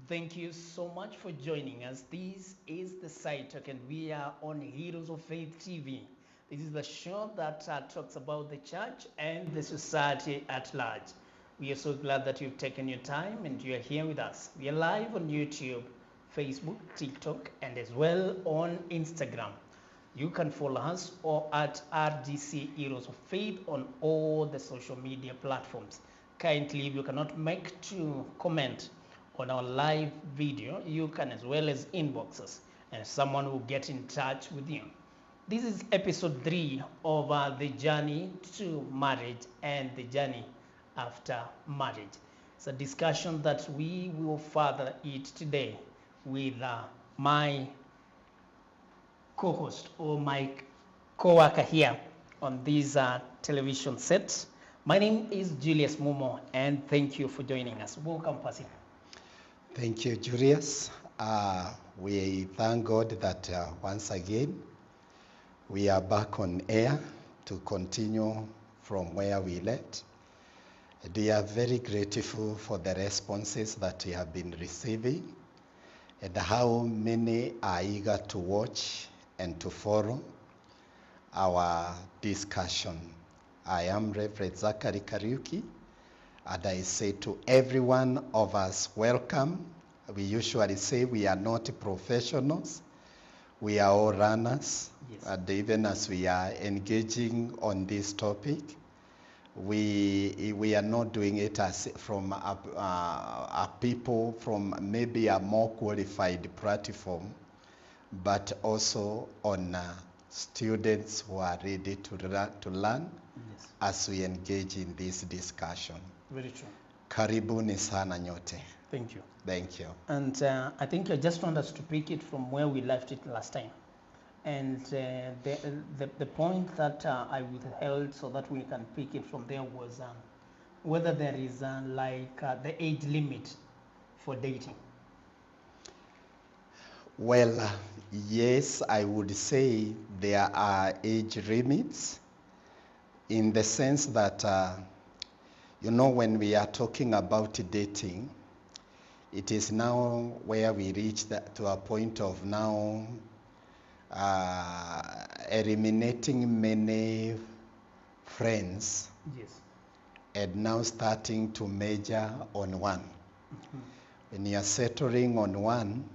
Thank you so much for joining us. This is the Side Talk, and we are on Heroes of Faith TV. This is the show that talks about the church and the society at large. We are so glad that you've taken your time and you are here with us. We are live on YouTube, Facebook, TikTok, and as well on Instagram. You can follow us or at RDC Heroes of Faith on all the social media platforms. Kindly, if you cannot make to comment on our live video, you can as well as inbox us and someone will get in touch with you. This is episode 3 of the journey to marriage and the journey after marriage. It's a discussion that we will further it today with my co-host or my co-worker here on this television set. My name is Julius Mumo, and thank you for joining us. Welcome, Pasi. Thank you, Julius. We thank God that once again we are back on air to continue from where we left. We are very grateful for the responses that we have been receiving and how many are eager to watch and to follow our discussion. I am Reverend Zachary, and I say to every one of us, welcome. We usually say we are not professionals. We are all runners. Yes. And even as we are engaging on this topic, we are not doing it as from a people from maybe a more qualified platform, but also on students who are ready to learn Yes. as we engage in this discussion. Very true. Karibuni sana nyote. Thank you. Thank you. And I think I just want us to pick it from where we left it last time. And the point that I withheld so that we can pick it from there was whether there is the age limit for dating. Well, yes, I would say there are age limits in the sense that, when we are talking about dating, it is now where we reach to a point of now eliminating many friends. Yes. And now starting to major on one. Mm-hmm. When you are settling on one,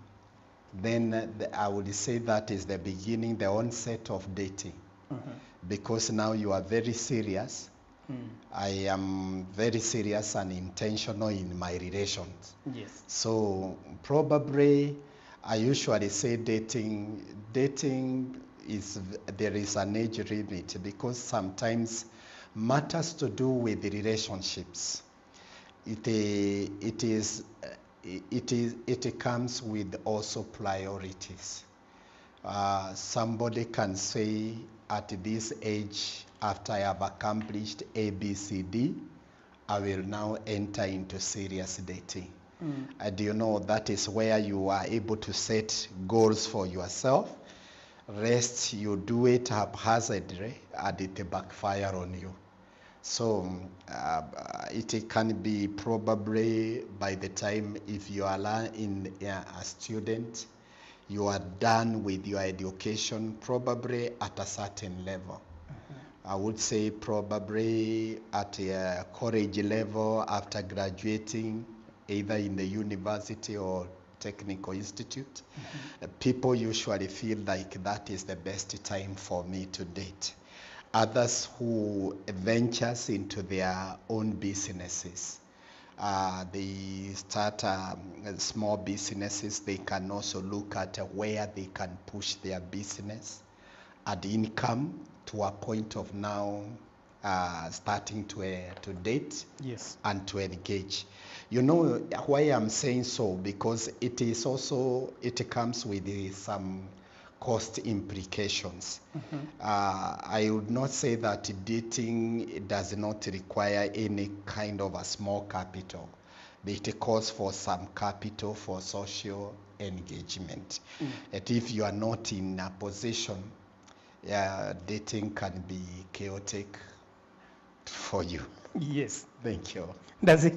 then I would say that is the beginning, the onset of dating. Mm-hmm. Because now you are very serious. Mm. I am very serious and intentional in my relations. Yes. So probably I usually say dating is, there is an age limit because sometimes matters to do with the relationships. It comes with also priorities. Somebody can say at this age, after I have accomplished A, B, C, D, I will now enter into serious dating. Mm. Do you know that is where you are able to set goals for yourself? Rest, you do it haphazardly and it backfire on you. So it can be probably by the time if you are a student, you are done with your education probably at a certain level. I would say probably at a college level after graduating either in the university or technical institute. People usually feel like that is the best time for me to date. Others who ventures into their own businesses, they start small businesses. They can also look at where they can push their business and income to a point of now starting to date. Yes. And to engage. You know why I'm saying so? Because it comes with some cost implications. Mm-hmm. I would not say that dating does not require any kind of a small capital, but it calls for some capital for social engagement. And if you are not in a position, dating can be chaotic for you. Yes. Thank you. Does it?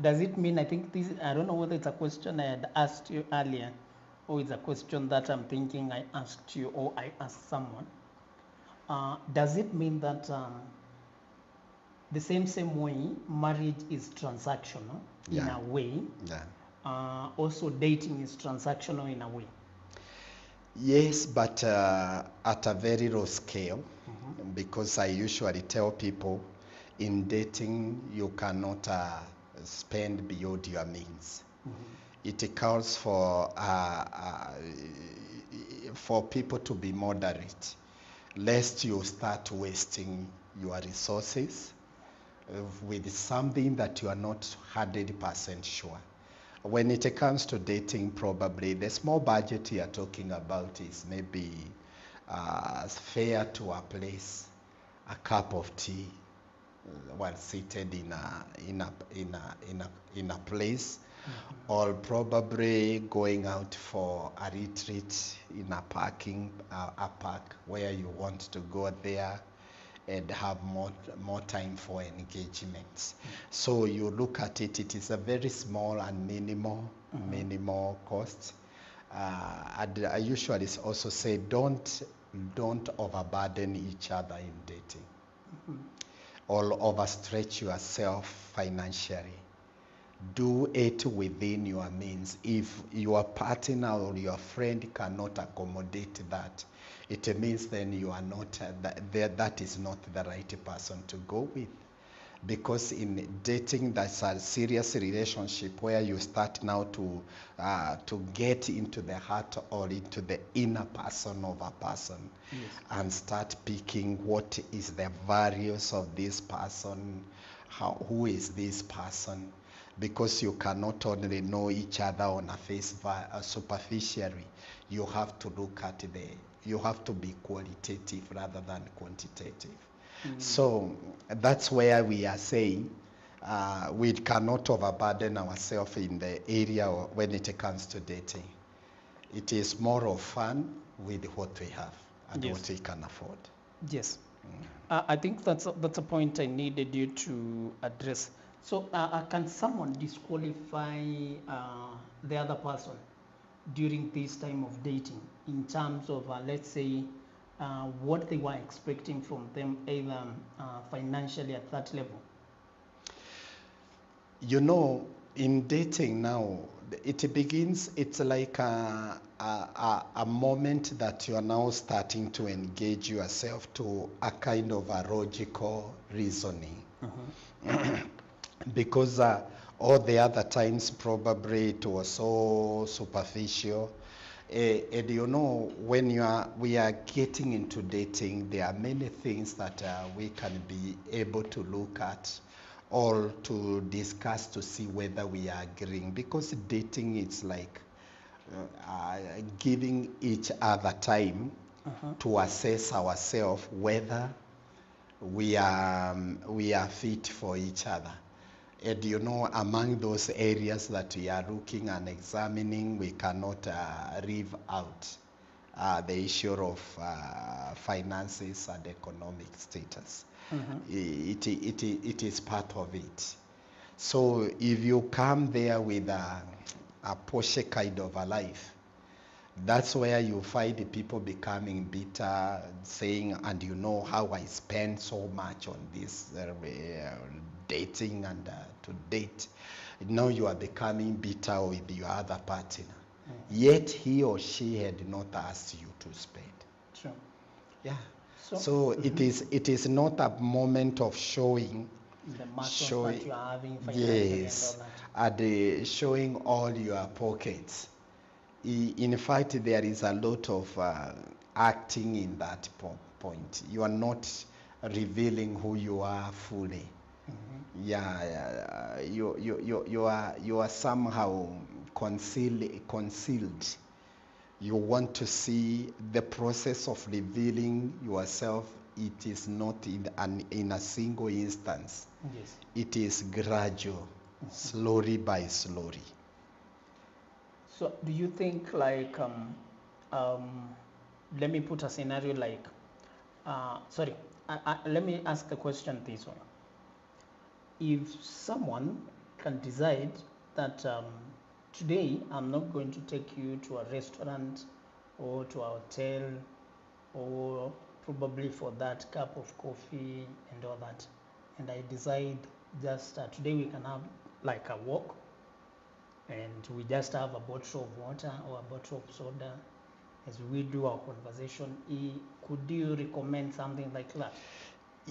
Does it mean, I think this, I don't know whether it's a question I had asked you earlier, or it's a question that I'm thinking I asked you or I asked someone. Does it mean that the same way marriage is transactional in Yeah. a way, Yeah. also dating is transactional in a way? Yes, but at a very low scale, because I usually tell people in dating you cannot spend beyond your means. It calls for people to be moderate, lest you start wasting your resources with something that you are not 100% sure. When it comes to dating, probably the small budget you are talking about is maybe fare to a place, a cup of tea, while seated in a place, or probably going out for a retreat in a park where you want to go there and have more time for engagements. So you look at it, it is a very small and minimal cost. And I usually also say don't overburden each other in dating or overstretch yourself financially. Do it within your means. If your partner or your friend cannot accommodate that, it means then you are not that is not the right person to go with. Because in dating, that's a serious relationship where you start now to get into the heart or into the inner person of a person. Yes. And start picking what is the values of this person, who is this person, because you cannot only know each other on a superficially. You have to look at you have to be qualitative rather than quantitative. So that's where we are saying we cannot overburden ourselves in the area when it comes to dating. It is more of fun with what we have and Yes. what we can afford. Yes. I think that's a point I needed you to address. So can someone disqualify the other person during this time of dating in terms of, let's say, what they were expecting from them, either financially at that level? You know, in dating now, it begins, it's like a moment that you are now starting to engage yourself to a kind of a logical reasoning. Because all the other times probably it was so superficial. And you know, when we are getting into dating, there are many things that we can be able to look at or to discuss to see whether we are agreeing. Because dating is like giving each other time to assess ourselves whether we are fit for each other. And you know, among those areas that we are looking and examining, we cannot leave out the issue of finances and economic status. It is part of it. So if you come there with a Porsche kind of a life, that's where you find the people becoming bitter, saying, and you know how I spend so much on this dating and to date. Now you are becoming bitter with your other partner. Yet he or she had not asked you to spend. True. Yeah. So, it is not a moment of showing the muscles that you are having financially yes, and all that. and showing all your pockets. In fact, there is a lot of acting in that point. You are not revealing who you are fully. Yeah, you are somehow concealed. You want to see the process of revealing yourself. It is not in a single instance. Yes. It is gradual, slowly by slowly. So do you think, like, let me put a scenario like, sorry, let me ask the question this way. If someone can decide that today I'm not going to take you to a restaurant or to a hotel or probably for that cup of coffee and all that. And I decide just today we can have like a walk and we just have a bottle of water or a bottle of soda as we do our conversation. Could you recommend something like that?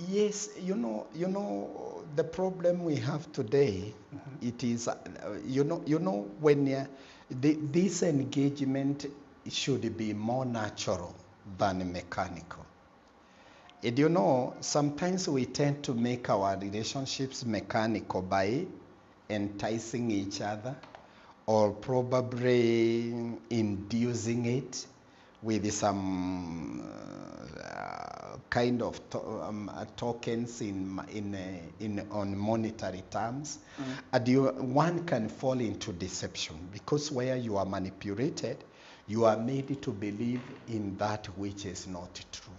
Yes, the problem we have today, it is, when this engagement should be more natural than mechanical. And sometimes we tend to make our relationships mechanical by enticing each other or probably inducing it with some kind of tokens on monetary terms. And one can fall into deception because where you are manipulated, you are made to believe in that which is not true.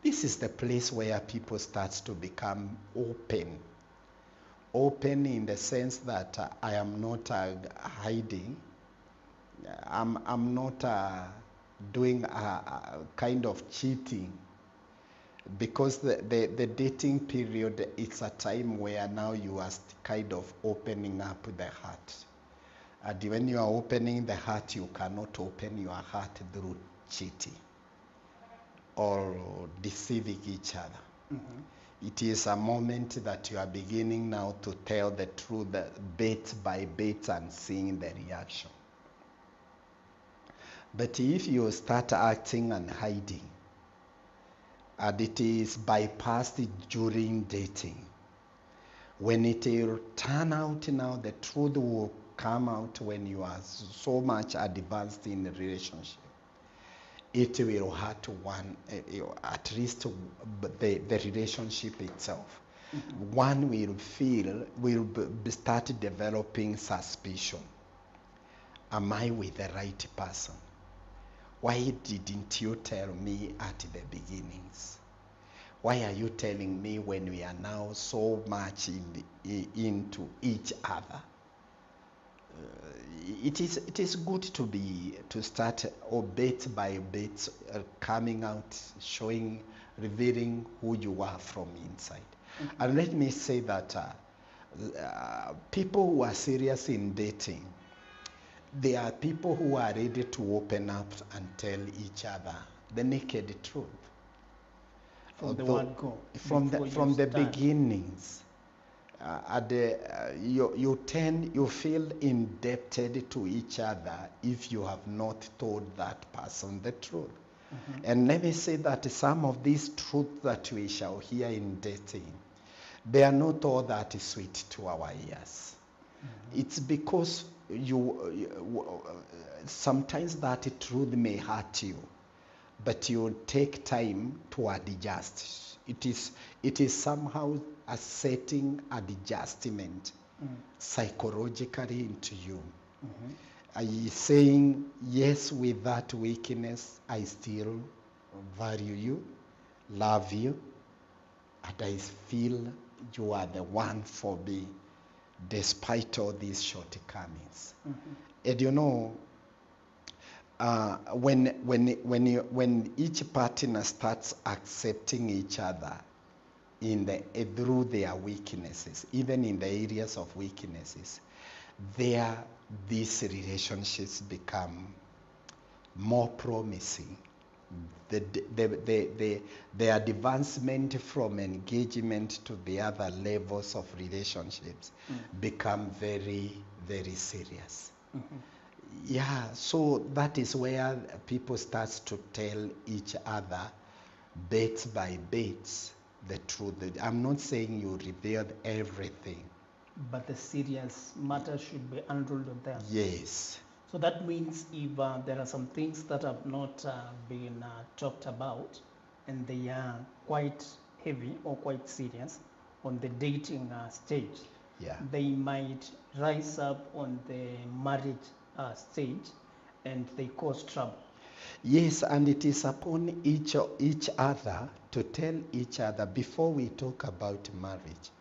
This is the place where people start to become open in the sense that I am not hiding. I'm not doing a kind of cheating, because the dating period, it's a time where now you are kind of opening up the heart. And when you are opening the heart, you cannot open your heart through cheating or deceiving each other. It is a moment that you are beginning now to tell the truth bit by bit and seeing the reaction. But if you start acting and hiding, and it is bypassed during dating, when it will turn out now, the truth will come out when you are so much advanced in the relationship. It will hurt one, at least the relationship itself. One will start developing suspicion. Am I with the right person? Why didn't you tell me at the beginnings? Why are you telling me when we are now so much into each other? It is good to start bit by bit coming out, showing, revealing who you are from inside. And let me say that people who are serious in dating, they are people who are ready to open up and tell each other the naked truth. From the word go. From the beginnings. You feel indebted to each other if you have not told that person the truth. And let me say that some of these truths that we shall hear in dating, they are not all that sweet to our ears. It's because sometimes that truth may hurt you, but you take time to adjust. It is somehow a setting adjustment psychologically into you. Are you saying, yes, with that weakness, I still value you, love you, and I feel you are the one for me, despite all these shortcomings. And when each partner starts accepting each other through their weaknesses, even in the areas of weaknesses, these relationships become more promising. The advancement from engagement to the other levels of relationships become very, very serious. Yeah, so that is where people start to tell each other bit by bit the truth. I'm not saying you revealed everything, but the serious matter should be handled on them. Yes. So that means if there are some things that have not been talked about and they are quite heavy or quite serious on the dating stage, they might rise up on the marriage stage and they cause trouble. Yes, and it is upon each other to tell each other before we talk about marriage.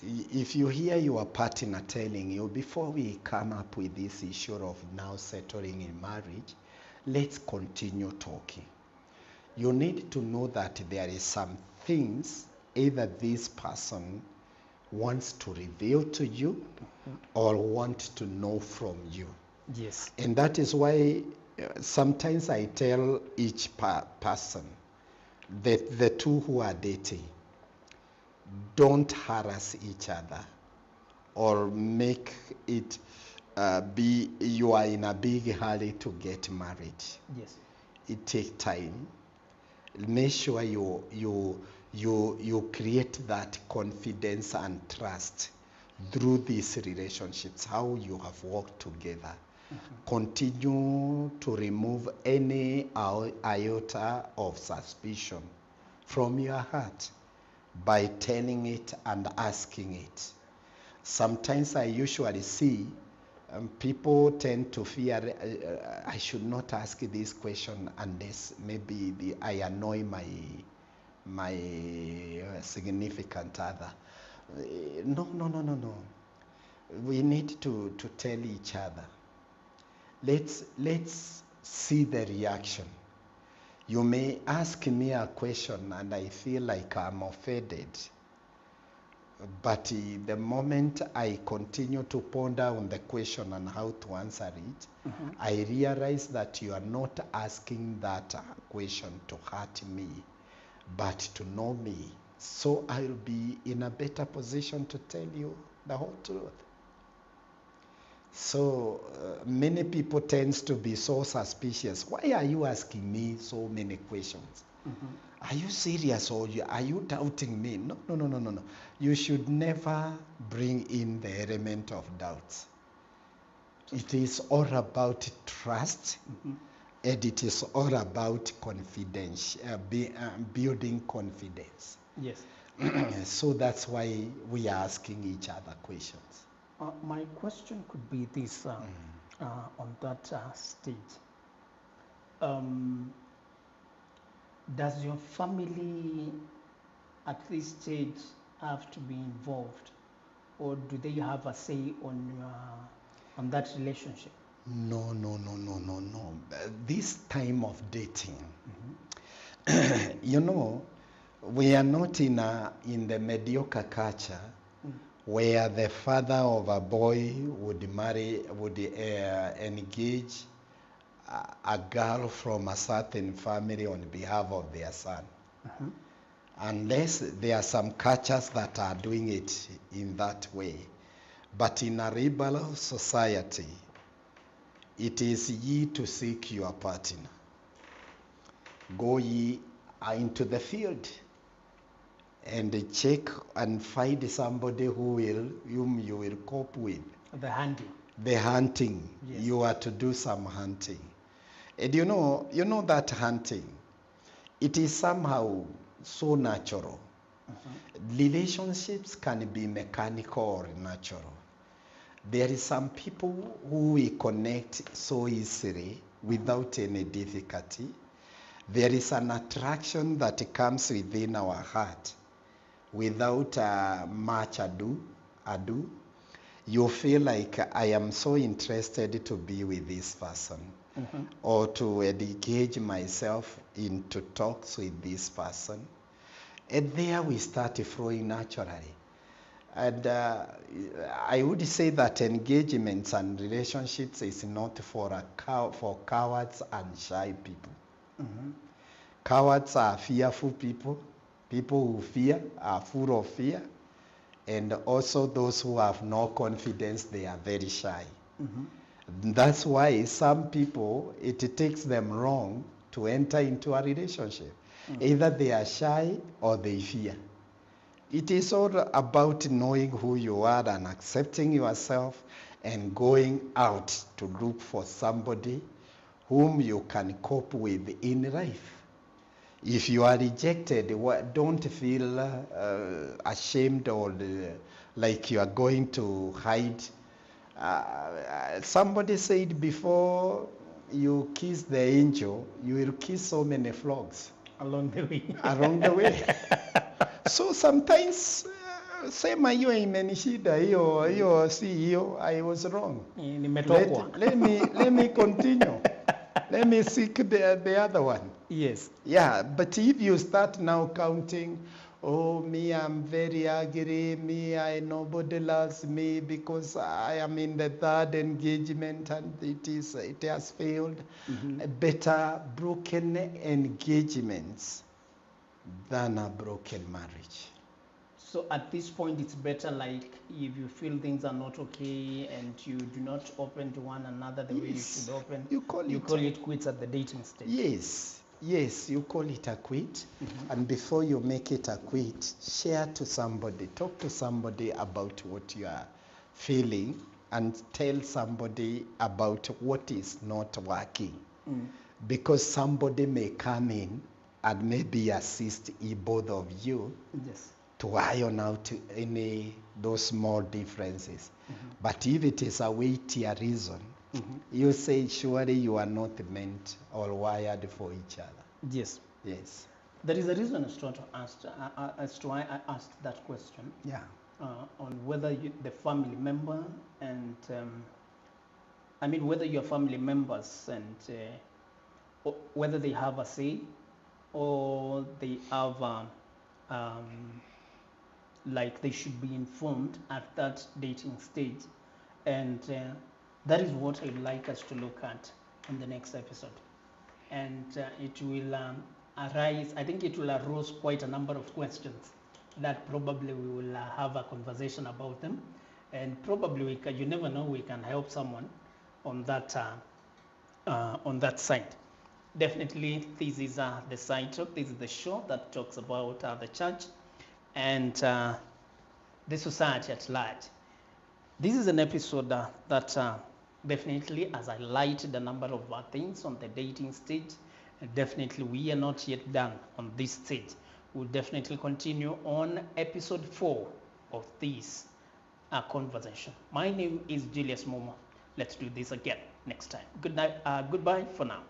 If you hear your partner telling you, before we come up with this issue of now settling in marriage, let's continue talking. You need to know that there is some things either this person wants to reveal to you or want to know from you. Yes. And that is why sometimes I tell each person, that the two who are dating, don't harass each other or make it be you are in a big hurry to get married. Yes. It takes time. Make sure you create that confidence and trust through these relationships, how you have worked together. Continue to remove any iota of suspicion from your heart by telling it and asking it. Sometimes I usually see people tend to fear, I should not ask this question unless maybe I annoy my significant other. No. We need to tell each other. Let's see the reaction. You may ask me a question and I feel like I'm offended. But the moment I continue to ponder on the question and how to answer it, I realize that you are not asking that question to hurt me, but to know me. So I'll be in a better position to tell you the whole truth. So many people tend to be so suspicious. Why are you asking me so many questions? Are you serious or are you doubting me? No. You should never bring in the element of doubt. It is all about trust, and it is all about confidence, building confidence. Yes. So that's why we are asking each other questions. My question could be this on that stage. Does your family at this stage have to be involved, or do they have a say on that relationship? No. This time of dating, we are not in the mediocre culture where the father of a boy would engage a girl from a certain family on behalf of their son. Unless there are some cultures that are doing it in that way. But in a liberal society, it is ye to seek your partner. Go ye into the field and check and find somebody whom you will cope with. The hunting. The hunting. Yes. You are to do some hunting. And you know that hunting, it is somehow so natural. Relationships can be mechanical or natural. There is some people who we connect so easily without any difficulty. There is an attraction that comes within our heart without much ado. You feel like I am so interested to be with this person or to engage myself into talks with this person. And there we start flowing naturally. And I would say that engagements and relationships is not for cowards and shy people. Cowards are fearful people. People who fear are full of fear. And also those who have no confidence, they are very shy. That's why some people, it takes them long to enter into a relationship. Either they are shy or they fear. It is all about knowing who you are and accepting yourself and going out to look for somebody whom you can cope with in life. If you are rejected, don't feel ashamed or like you are going to hide. Somebody said before you kiss the angel, you will kiss so many frogs. Along the way. Along the way. So sometimes Sema hiyo imenishida, hiyo si hiyo, I was wrong. Nimetokwa. Let me continue. Let me seek the other one. Yes. Yeah, but if you start now counting, oh, me, I'm very angry, me, nobody loves me because I am in the third engagement and it has failed. Better broken engagements than a broken marriage. So at this point, it's better like if you feel things are not okay and you do not open to one another the way you should open, you call it quits at the dating stage. Yes, you call it a quit. And before you make it a quit, share to somebody, talk to somebody about what you are feeling and tell somebody about what is not working. Because somebody may come in and maybe assist both of you. Yes. To iron out those small differences. But if it is a weightier reason, you say surely you are not meant or wired for each other. Yes. Yes. There is a reason as to why I asked that question. Yeah. On whether the family member and whether your family members and whether they have a say or they have like they should be informed at that dating stage, and that is what I'd like us to look at in the next episode. And it will arise, I think it will arouse quite a number of questions that probably we will have a conversation about them, and probably you never know, we can help someone on that side. Definitely, this is the side talk. This is the show that talks about the church and the society at large. This is an episode that definitely has highlighted a number of things on the dating stage. And definitely, we are not yet done on this stage. We'll definitely continue on episode 4 of this conversation. My name is Julius Momo. Let's do this again next time. Good night. Goodbye for now.